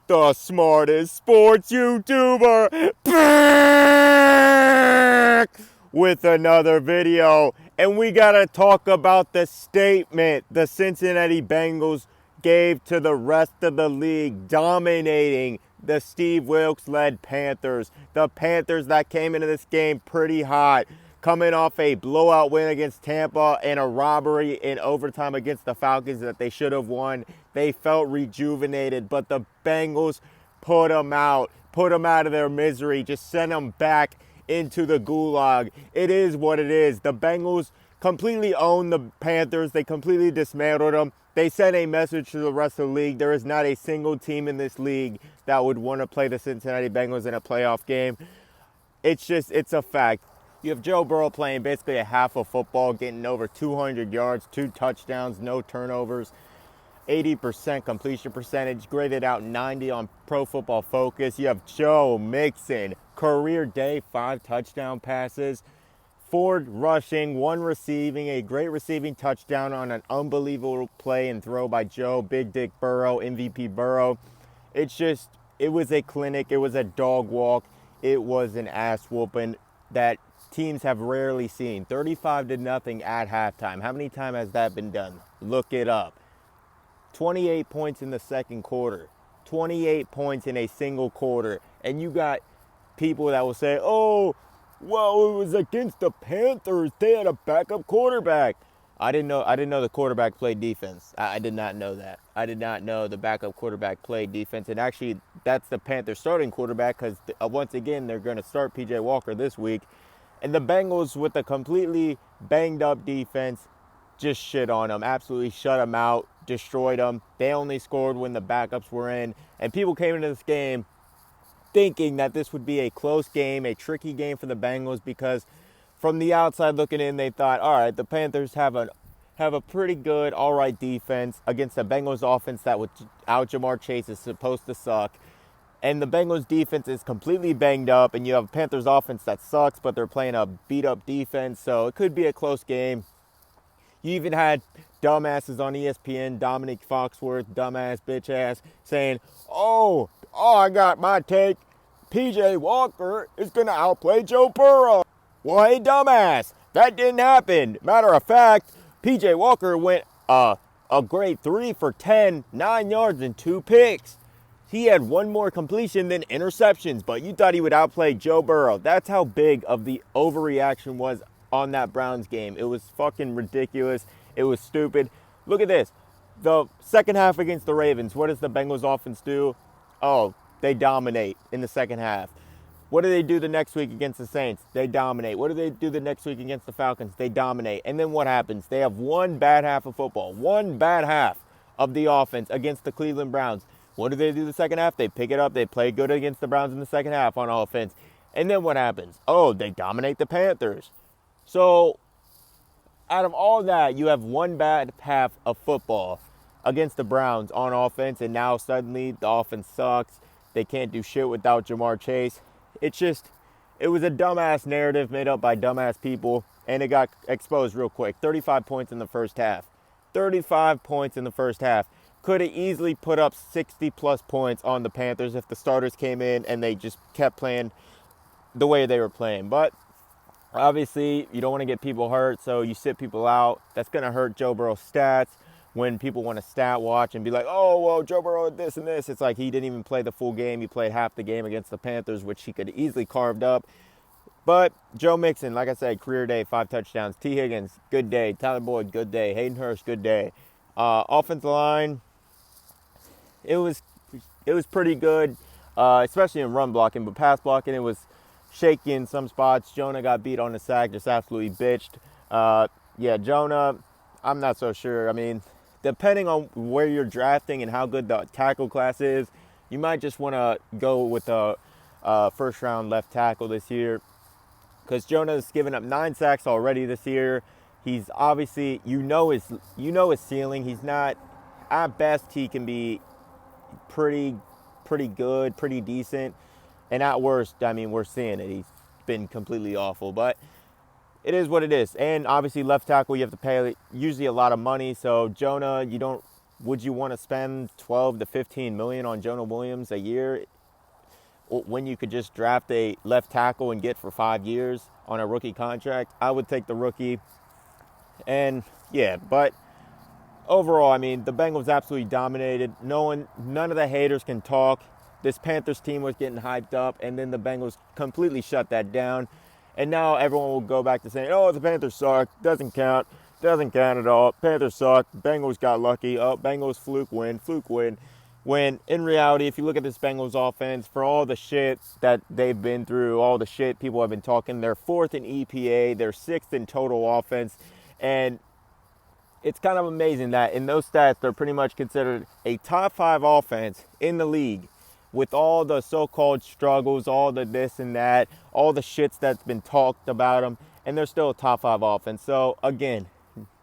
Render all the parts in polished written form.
the smartest sports YouTuber, back with another video. And we gotta talk about the statement the Cincinnati Bengals gave to the rest of the league, dominating the Steve Wilkes-led Panthers. The Panthers that came into this game pretty hot, coming off a blowout win against Tampa and a robbery in overtime against the Falcons that they should have won. They felt rejuvenated, but the Bengals put them out of their misery, just sent them back into the gulag. It is what it is. The Bengals completely owned the Panthers. They completely dismantled them. They sent a message to the rest of the league. There is not a single team in this league that would want to play the Cincinnati Bengals in a playoff game. It's a fact. You have Joe Burrow playing basically a half of football, getting over 200 yards, 2 touchdowns, no turnovers, 80% completion percentage, graded out 90 on Pro Football Focus. You have Joe Mixon, career day, 5 touchdown passes, 4 rushing, 1 receiving, a great receiving touchdown on an unbelievable play and throw by Joe, Big Dick Burrow, MVP Burrow. It was a clinic. It was a dog walk. It was an ass whooping that teams have rarely seen. 35-0 at halftime. How many times has that been done? Look it up. 28 points in the second quarter. 28 points in a single quarter. And you got people that will say, oh, well, it was against the Panthers. They had a backup quarterback. I didn't know the quarterback played defense. I did not know that. I did not know the backup quarterback played defense. And actually, that's the Panthers starting quarterback, because once again, they're going to start P.J. Walker this week. And the Bengals, with a completely banged up defense, just shit on them. Absolutely shut them out, destroyed them. They only scored when the backups were in. And people came into this game thinking that this would be a close game, a tricky game for the Bengals, because from the outside looking in, they thought, all right, the Panthers have a pretty good, all right defense against the Bengals offense that without Jamar Chase is supposed to suck. And the Bengals defense is completely banged up, and you have a Panthers offense that sucks, but they're playing a beat-up defense, so it could be a close game. You even had dumbasses on ESPN, Dominic Foxworth, dumbass bitch ass, saying, oh, I got my take. P.J. Walker is going to outplay Joe Burrow. Well, hey, dumbass, that didn't happen. Matter of fact, P.J. Walker went a great 3 for 10, 9 yards and 2 picks. He had 1 more completion than interceptions, but you thought he would outplay Joe Burrow. That's how big of the overreaction was on that Browns game. It was fucking ridiculous. It was stupid. Look at this. The second half against the Ravens, what does the Bengals offense do? Oh, they dominate in the second half. What do they do the next week against the Saints? They dominate. What do they do the next week against the Falcons? They dominate. And then what happens? They have 1 bad half of football. 1 bad half of the offense against the Cleveland Browns. What do they do the second half? They pick it up. They play good against the Browns in the second half on offense. And then what happens? Oh, they dominate the Panthers. So out of all that, you have 1 bad half of football against the Browns on offense, and now suddenly the offense sucks. They can't do shit without Jamar Chase. It was a dumbass narrative made up by dumbass people, and it got exposed real quick. 35 points in the first half. 35 points in the first half. Could have easily put up 60-plus points on the Panthers if the starters came in and they just kept playing the way they were playing. But obviously, you don't want to get people hurt, so you sit people out. That's going to hurt Joe Burrow's stats. When people want to stat watch and be like, oh, well, Joe Burrow did this and this. It's like he didn't even play the full game. He played half the game against the Panthers, which he could easily carved up. But Joe Mixon, like I said, career day, 5 touchdowns. T. Higgins, good day. Tyler Boyd, good day. Hayden Hurst, good day. Offensive line, it was pretty good, especially in run blocking. But pass blocking, it was shaky in some spots. Jonah got beat on the sack, just absolutely bitched. Yeah, Jonah, I'm not so sure. I mean, depending on where you're drafting and how good the tackle class is, you might just want to go with a first-round left tackle this year, because Jonah's given up 9 sacks already this year. He's obviously, you know his ceiling. He's not, at best, he can be pretty good, pretty decent, and at worst, I mean, we're seeing it. He's been completely awful, but it is what it is. And obviously left tackle, you have to pay usually a lot of money. So Jonah, you don't would you want to spend 12 to 15 million on Jonah Williams a year when you could just draft a left tackle and get for 5 years on a rookie contract? I would take the rookie. And yeah, but overall, I mean, the Bengals absolutely dominated. None of the haters can talk. This Panthers team was getting hyped up, and then the Bengals completely shut that down. And now everyone will go back to saying, oh, the Panthers suck. Doesn't count. Doesn't count at all. Panthers suck. Bengals got lucky. Oh, Bengals fluke win. Fluke win. When in reality, if you look at this Bengals offense, for all the shit that they've been through, all the shit people have been talking, they're 4th in EPA. They're 6th in total offense. And it's kind of amazing that in those stats, they're pretty much considered a top 5 offense in the league with all the so-called struggles, all the this and that, all the shits that's been talked about them, and they're still a top 5 offense. So again,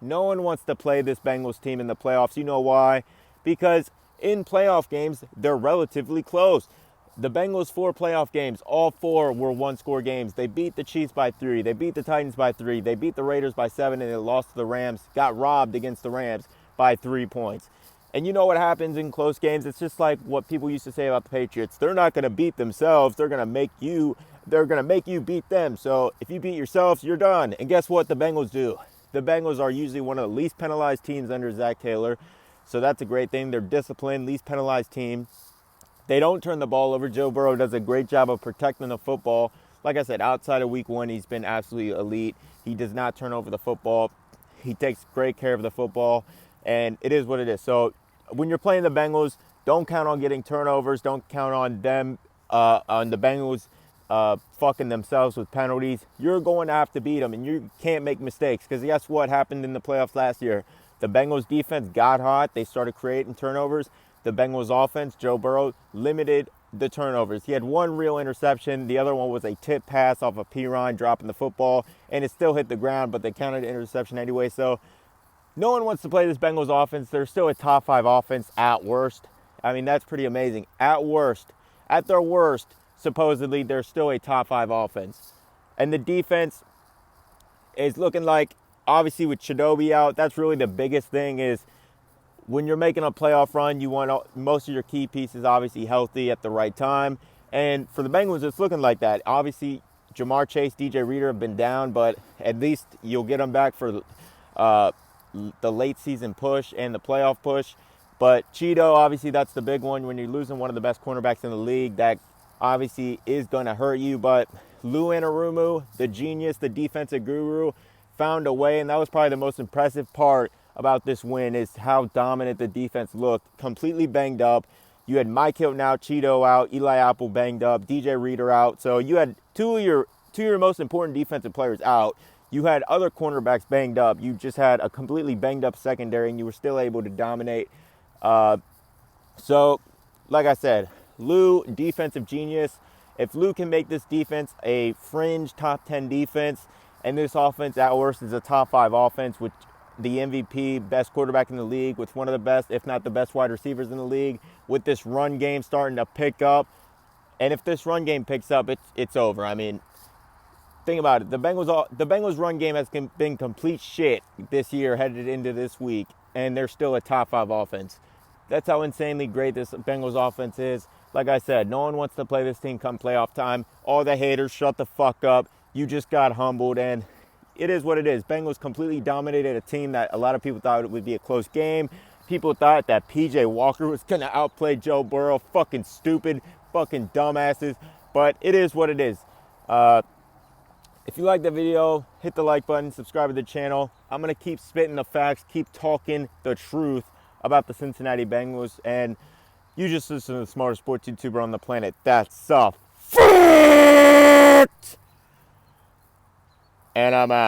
no one wants to play this Bengals team in the playoffs. You know why? Because in playoff games, they're relatively close. The Bengals' 4 playoff games, all 4 were one-score games. They beat the Chiefs by 3. They beat the Titans by 3. They beat the Raiders by 7, and they lost to the Rams, got robbed against the Rams by 3 points. And you know what happens in close games? It's just like what people used to say about the Patriots. They're not going to beat themselves. They're going to make you beat them. So if you beat yourselves, you're done. And guess what the Bengals do? The Bengals are usually one of the least penalized teams under Zach Taylor. So that's a great thing. They're disciplined, least penalized team. They don't turn the ball over. Joe Burrow does a great job of protecting the football. Like I said, outside of week 1, he's been absolutely elite. He does not turn over the football. He takes great care of the football, and it is what it is. So when you're playing the Bengals, don't count on getting turnovers. Don't count on them, on the Bengals fucking themselves with penalties. You're going to have to beat them, and you can't make mistakes, because guess what happened in the playoffs last year? The Bengals defense got hot. They started creating turnovers. The Bengals offense, Joe Burrow, limited the turnovers. He had 1 real interception. The other one was a tip pass off of Piron dropping the football, and it still hit the ground, but they counted the interception anyway. So no one wants to play this Bengals offense. They're still a top 5 offense at worst. I mean, that's pretty amazing. At worst, at their worst, supposedly, they're still a top 5 offense. And the defense is looking like, obviously with Chidobe out, that's really the biggest thing is, when you're making a playoff run, you want most of your key pieces obviously healthy at the right time. And for the Bengals, it's looking like that. Obviously, Jamar Chase, DJ Reader have been down, but at least you'll get them back for the late season push and the playoff push. But Cheeto, obviously, that's the big one. When you're losing one of the best cornerbacks in the league, that obviously is going to hurt you. But Lou Anarumo, the genius, the defensive guru, found a way, and that was probably the most impressive part about this win is how dominant the defense looked. Completely banged up. You had Mike Hilton out, Cheeto out, Eli Apple banged up, DJ Reader out. So you had two of your most important defensive players out. You had other cornerbacks banged up. You just had a completely banged up secondary, and you were still able to dominate. So, like I said, Lou, defensive genius. If Lou can make this defense a fringe top 10 defense, and this offense at worst is a top 5 offense with the MVP, best quarterback in the league, with one of the best, if not the best wide receivers in the league, with this run game starting to pick up. And if this run game picks up, it's over. I mean, think about it. The Bengals run game has been complete shit this year headed into this week, and they're still a top 5 offense. That's how insanely great this Bengals offense is. Like I said, no one wants to play this team come playoff time. All the haters, shut the fuck up. You just got humbled, and it is what it is. Bengals completely dominated a team that a lot of people thought it would be a close game. People thought that P.J. Walker was going to outplay Joe Burrow. Fucking stupid, fucking dumbasses. But it is what it is. If you like the video, hit the like button, subscribe to the channel. I'm going to keep spitting the facts, keep talking the truth about the Cincinnati Bengals. And you just listen to the smartest sports YouTuber on the planet. That's a fact. And I'm out.